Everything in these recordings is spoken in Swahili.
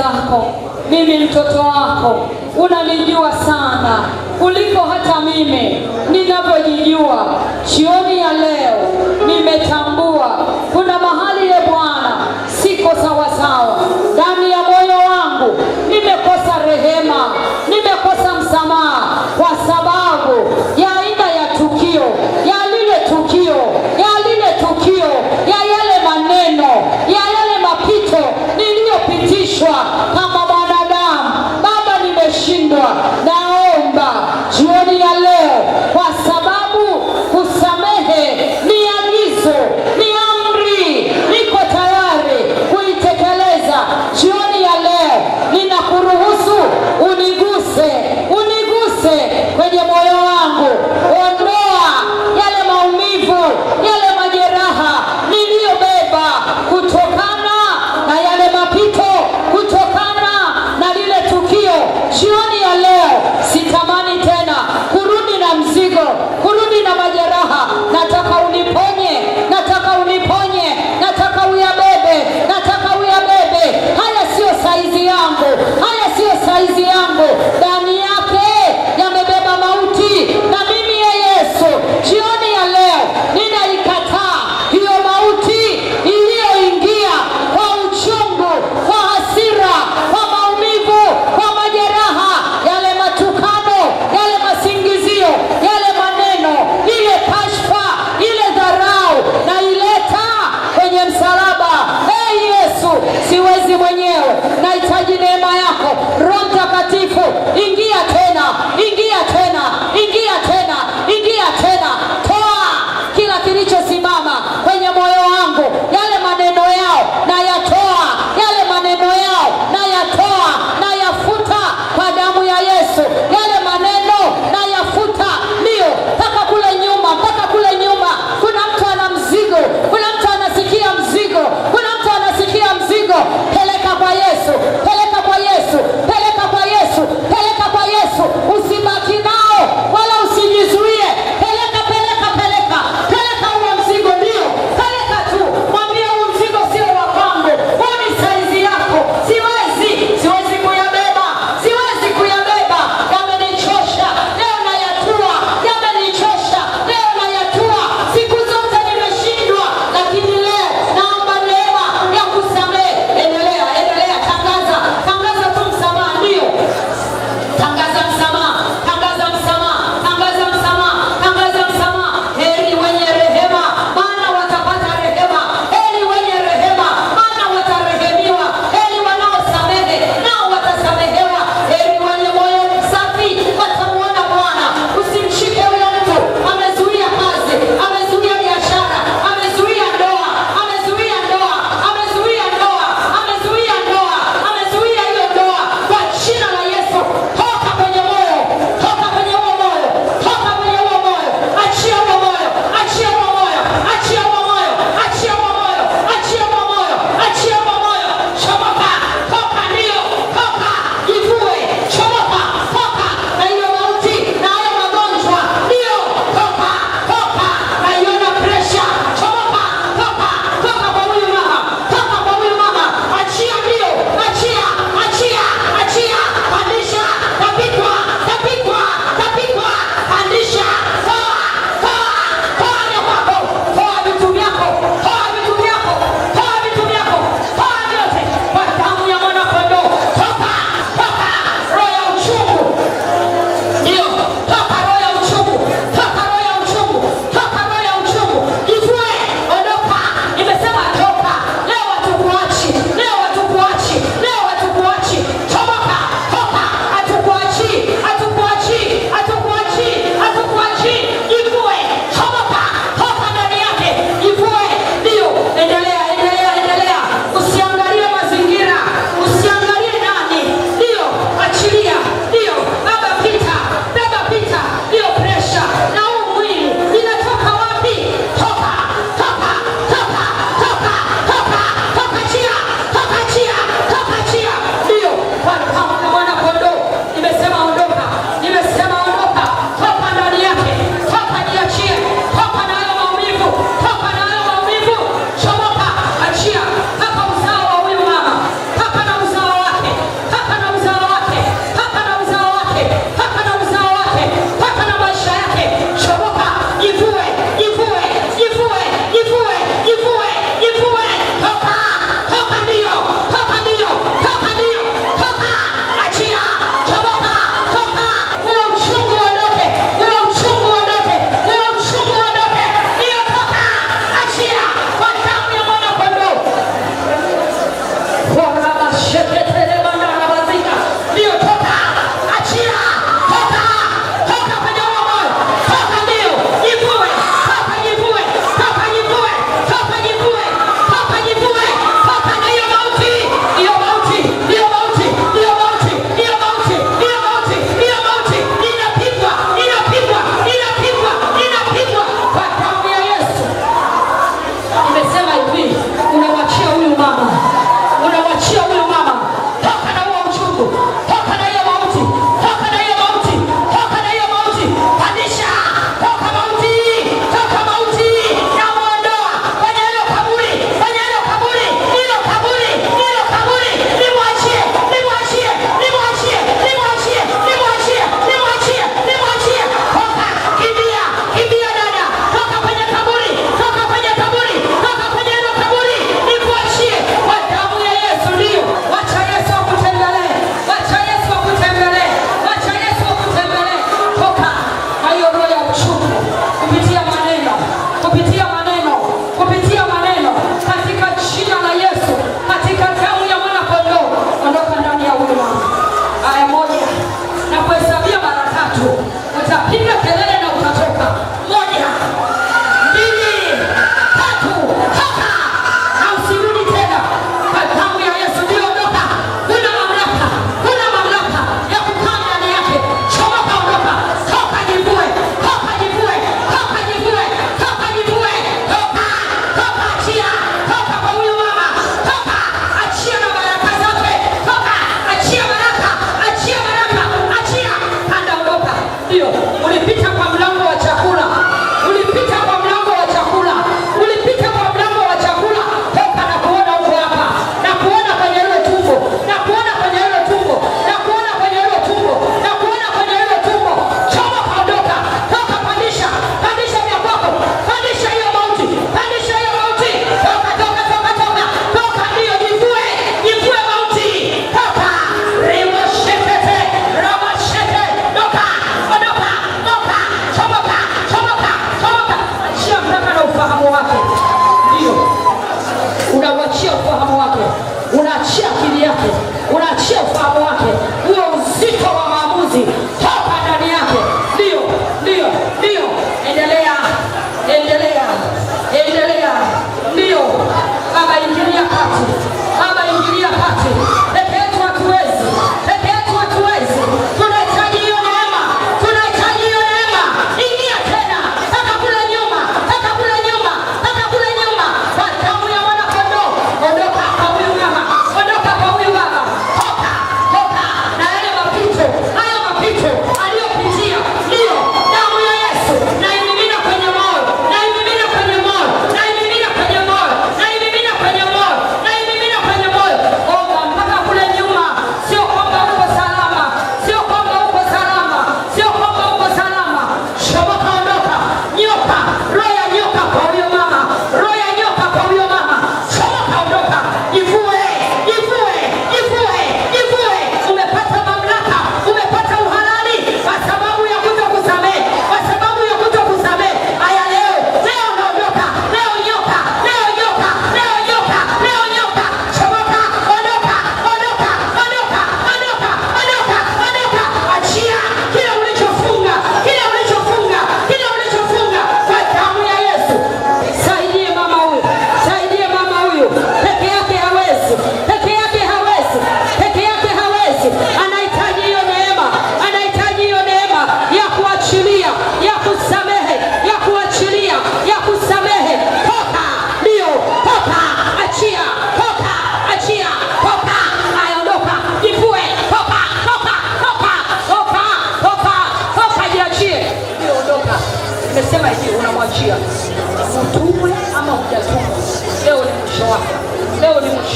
zako. Mimi mtoto wako, unanijua sana kuliko hata mimi ninavyojijua. Jioni ya leo nimetambua kuna mahali ye Bwana siko sawasawa ndani ya moyo wangu. Nimekosa rehema, nimekosa msamaha kwa sababu ya aina ya tukio, ya lile tukio, ya yale maneno, ya yale mapito niliyopitishwa kama mwanadamu. Baba, nimeshindwa. Naomba jioni ya leo, kwa sababu kusamehe ni agizo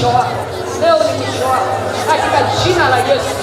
mwisho wako, leo ni mwisho wako katika jina la Yesu.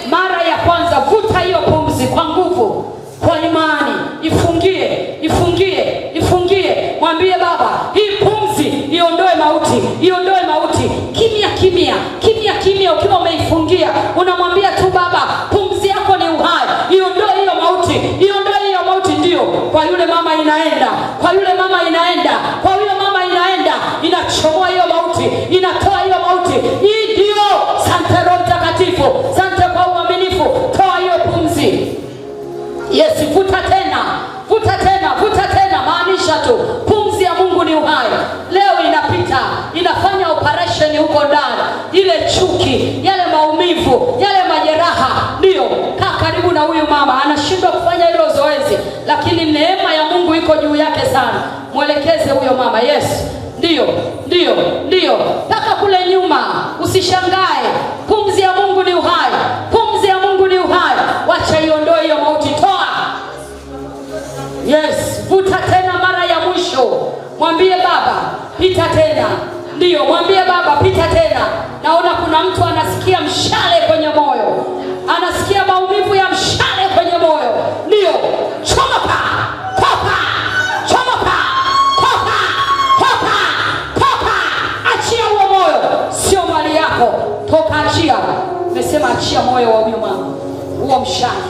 Mara ya kwanza vuta hiyo pumzi kwa nguvu, kwa imani, ifungie, ifungie, ifungie. Mwambie Baba, hii pumzi iondoe mauti, iondoe mauti. Kimya kimya, kimya kimya, ukiwa umeifungia unamwambia tu Baba, pumzi yako ni uhai, iondoe hiyo mauti, iondoe hiyo mauti. Ndio kwa yule mama inaenda, kwa yule mama inaenda, kwa yule mama inaenda, inachomoa hiyo mauti, inatoa hiyo mauti. Hii ndio. Asante Roho Mtakatifu, asante kwa uaminifu. Toa hiyo pumzi. Yes, vuta tena, vuta tena, vuta tena. Maanisha tu pumzi ya Mungu ni uhai. Leo inapita, inafanya operation huko ndani. Ile chuki, yale maumivu, yale majeraha, ndio kaa karibu na huyu mama. Anashindwa kufanya hilo zoezi, lakini neema ya Mungu iko juu yake sana. Mwelekeze huyo mama. Yes, ndio, ndio, ndio. Paka kule nyuma, usishangae. Pumzi ya Mungu ni uhai. Pumzi ya Mungu ni uhai. Wacha iondoe hiyo mauti. Toa. Yes, vuta tena mara ya mwisho. Mwambie Baba, pita tena. Ndio, mwambie Baba, pita tena. Naona kuna mtu anasikia mshale kwenye moyo. Anasikia maumivu ya mshale kwenye moyo. Ndio, chomoka, toka, chomoka, toka, toka, toka. Achia huo moyo, sio mali yako. Toka, achia. Nimesema achia moyo wa huyu mama. Huo mshale,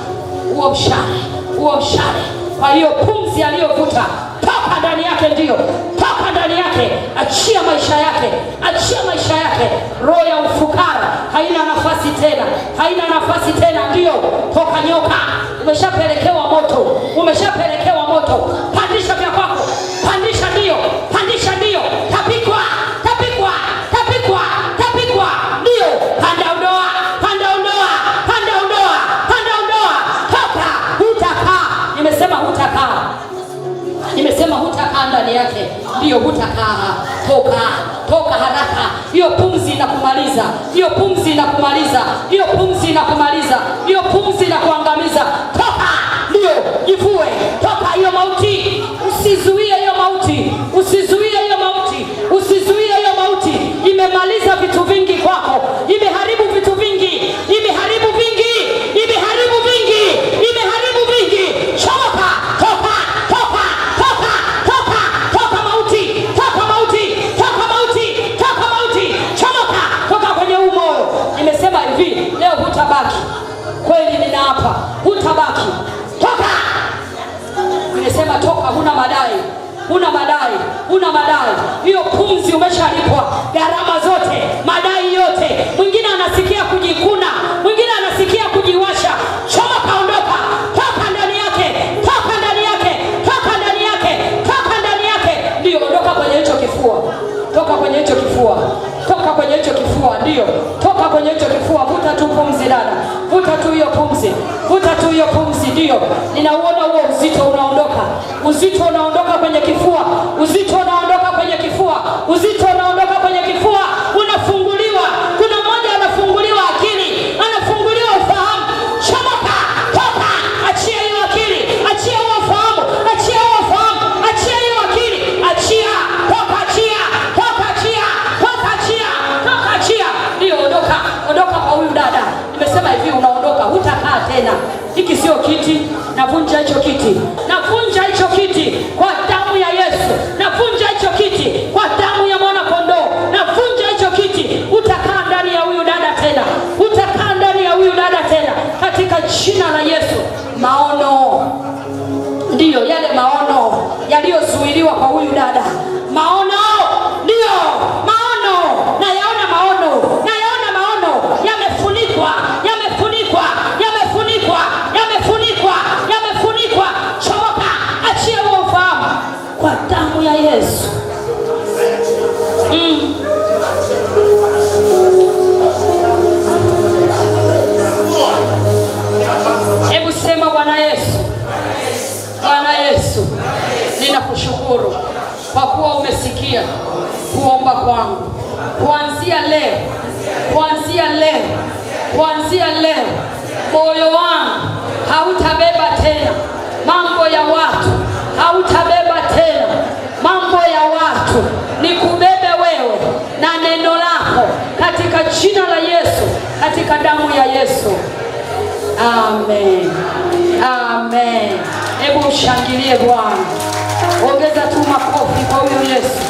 huo mshale, huo mshale. Kwa hiyo pumzi aliyovuta, toka ndani yake. Ndio, toka ndani yake. Achia maisha yake, achia maisha yake. Roho ya ufukara haina nafasi tena, haina nafasi tena. Ndio, toka nyoka. Umeshapelekewa moto, umeshapelekewa moto. Pandisha vya kwako, pandisha. Ndio, pandisha. Ndio, tapikwa, tapikwa, tapikwa, tapikwa. Ndio, panda ondoa, panda ondoa, panda ondoa, panda ondoa. Toka, hutakaa. Nimesema hutakaa, nimesema hutakaa ndani yake. Ndio, hutakaa. Toka, toka haraka. Hiyo pumzi inakumaliza, hiyo pumzi inakumaliza, hiyo pumzi inakumaliza, hiyo pumzi inakuangamiza. Toka. Ndio, jivue. Toka hiyo mauti. Usizuie hiyo mauti, usizuie hiyo mauti, usizuie hiyo mauti. Imemaliza vitu vingi kwako, imeharibu vitu vingi, imeharibu vingi, imeharibu vingi, imeharibu vingi. Chomoka, toka, toka, toka, toka, toka mauti, toka mauti, toka mauti, toka mauti. Chomoka, toka kwenye huu moyo. Nimesema hivi, leo hutabaki. Kweli ninaapa, hutabaki. Toka. Nimesema toka, huna madai, huna madai, huna madai. Hiyo pumzi umeshalipwa gharama zote, madai yote. Mwingine anasikia kujikuna, mwingine anasikia kujiwasha. Chomoka, ondoka, toka ndani yake, toka ndani yake, toka ndani yake, toka ndani yake. Ndio, ondoka kwenye hicho kifua, toka kwenye hicho kifua, toka kwenye hicho kifua. Ndio, toka kwenye hicho kifua. Vuta tu pumzi dada, vuta tu hiyo pumzi, vuta tu hiyo pumzi. Ndio, ninauona huo uzito unaondoka, uzito unaondoka kwenye kifua, uzito unaondoka kwenye kifua, uzito unaondoka kwenye kifua. Unafunguliwa. Kuna mmoja anafunguliwa akili, anafunguliwa ufahamu. Chomoka, toka, achia hiyo akili, achia huo ufahamu, achia huo ufahamu, achia hiyo akili, achia. Toka, achia, toka, achia, toka, achia, toka, achia. Ndio, ondoka, ondoka kwa huyu dada. Nimesema hivi, unaondoka, hutakaa tena. Hiki sio kiti. Navunja hicho kiti, navunja hicho kiti kwa damu ya Yesu, navunja hicho kiti kwa damu ya mwana kondoo, navunja hicho kiti. Utakaa ndani ya huyu dada tena, utakaa ndani ya huyu dada tena katika jina la Yesu. Maono, ndio yale maono yaliyozuiliwa kwa huyu dada. Maono, ndio maono, nayaona maono, nayaona maono. Yamefunikwa, yamefunikwa, yamefunikwa, yamefunikwa, yamefunikwa. Chomoka, achia huo ufahamu kwa damu ya Yesu. Hebu sema, Bwana Yesu, Bwana Yesu, ninakushukuru kwa kuwa umesikia kuomba kwangu. Kuanzia leo, kuanzia leo, kuanzia leo, moyo wangu hautabeba tena mambo ya watu, hautabeba tena mambo ya watu. yako katika jina la Yesu, katika damu ya Yesu. Amen. Amen. Hebu ushangilie Bwana. Ongeza tu makofi kwa huyo Yesu.